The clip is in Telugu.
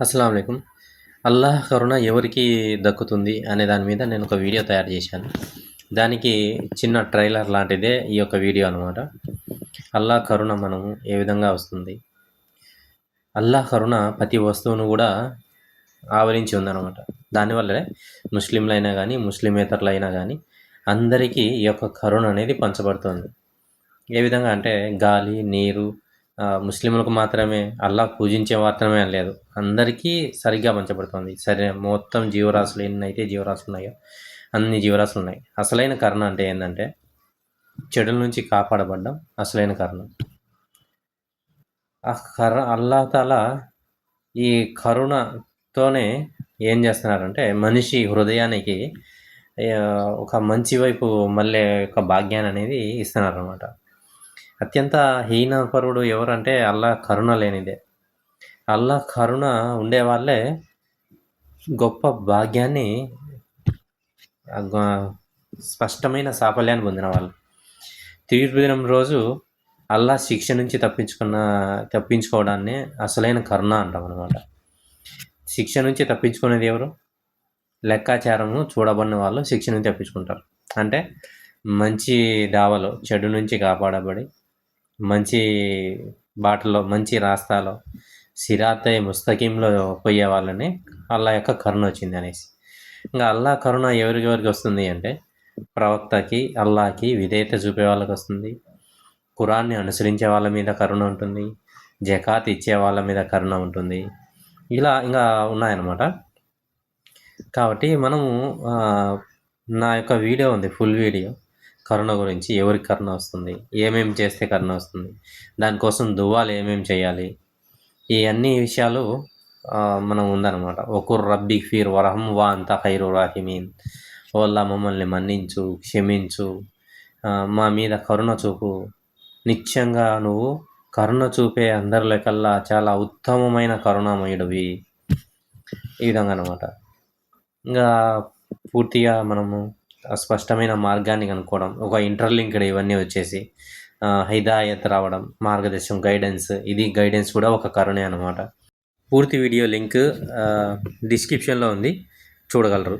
అస్సలాము అలైకుం. అల్లాహ్ కరుణ ఎవరికి దక్కుతుంది అనే దాని మీద నేను ఒక వీడియో తయారు చేశాను. దానికి చిన్న ట్రైలర్ లాంటిదే ఈ యొక్క వీడియో అనమాట. అల్లాహ్ కరుణ మనము ఏ విధంగా వస్తుంది? అల్లాహ్ కరుణ ప్రతి వస్తువును కూడా ఆవరించి ఉందనమాట. దానివల్లే ముస్లింలైనా గానీ, ముస్లిమేతరులైనా గానీ అందరికీ ఈ యొక్క కరుణ అనేది పంచబడుతుంది. ఏ విధంగా అంటే గాలి, నీరు ముస్లింలకు మాత్రమే అల్లాహ్ పూజించే మాత్రమే అని లేదు. అందరికీ సరిగ్గా పంచబడుతుంది. సరే మొత్తం జీవరాశులు ఎన్నైతే జీవరాశులు ఉన్నాయో అన్ని జీవరాశులు ఉన్నాయి. అసలైన కరుణ అంటే ఏందంటే చెడుల నుంచి కాపాడబడ్డం అసలైన కరుణ. అల్లాహ్ తాలా ఈ కరుణతోనే ఏం చేస్తున్నారంటే మనిషి హృదయానికి ఒక మంచి వైపు మళ్ళీ ఒక భాగ్యాన్ని అనేది ఇస్తున్నారనమాట. అత్యంత హీనపరుడు ఎవరంటే అల్లాహ్ కరుణ లేనిదే. అల్లాహ్ కరుణ ఉండేవాళ్ళే గొప్ప భాగ్యాన్ని స్పష్టమైన సాఫల్యాన్ని పొందిన వాళ్ళు. తీర్పు దినం రోజు అల్లాహ్ శిక్ష నుంచి తప్పించుకోవడాన్ని అసలైన కరుణ అంటామన్నమాట. శిక్ష నుంచి తప్పించుకునేది ఎవరు? లెక్కాచారము చూడబడిన వాళ్ళు శిక్ష నుంచి తప్పించుకుంటారు. అంటే మంచి దావలో చెడు నుంచి కాపాడబడి మంచి బాటలో మంచి రాస్తాలో సిరాతే ముస్తకీంలో పోయే వాళ్ళని అల్లా యొక్క కరుణ వచ్చింది అనేసి. ఇంకా అల్లా కరుణ ఎవరికి వస్తుంది అంటే ప్రవక్తకి, అల్లాకి విధేయత చూపే వాళ్ళకి వస్తుంది. ఖురాన్ని అనుసరించే వాళ్ళ మీద కరుణ ఉంటుంది. జకాత్ ఇచ్చే వాళ్ళ మీద కరుణ ఉంటుంది. ఇలా ఇంకా ఉన్నాయన్నమాట. కాబట్టి మనము నా యొక్క వీడియో ఉంది, ఫుల్ వీడియో కరుణ గురించి. ఎవరికి కరుణ వస్తుంది, ఏమేమి చేస్తే కరుణ వస్తుంది, దానికోసం దువాలు ఏమేమి చేయాలి, ఈ అన్ని విషయాలు మనం ఉందన్నమాట. ఒకుర్ రబ్బీ ఫీర్ వరహం వా అంత ఖైరు రాహిమీన్. ఓల్లా మమ్మల్ని మన్నించు, క్షమించు, మా మీద కరుణ చూపు, నిత్యంగా నువ్వు కరుణ చూపే అందరికల్లా చాలా ఉత్తమమైన కరుణామయుడివి. ఈ విధంగా అనమాట. ఇంకా పూర్తిగా మనము స్పష్టమైన మార్గాన్ని కనుక్కోవడం, ఒక ఇంటర్లింక్డ్ ఇవన్నీ వచ్చేసి హిదాయత్ రావడం, మార్గదర్శనం, గైడెన్స్. ఇది గైడెన్స్ కూడా ఒక కరుణే అనమాట. పూర్తి వీడియో లింక్ డిస్క్రిప్షన్లో ఉంది, చూడగలరు.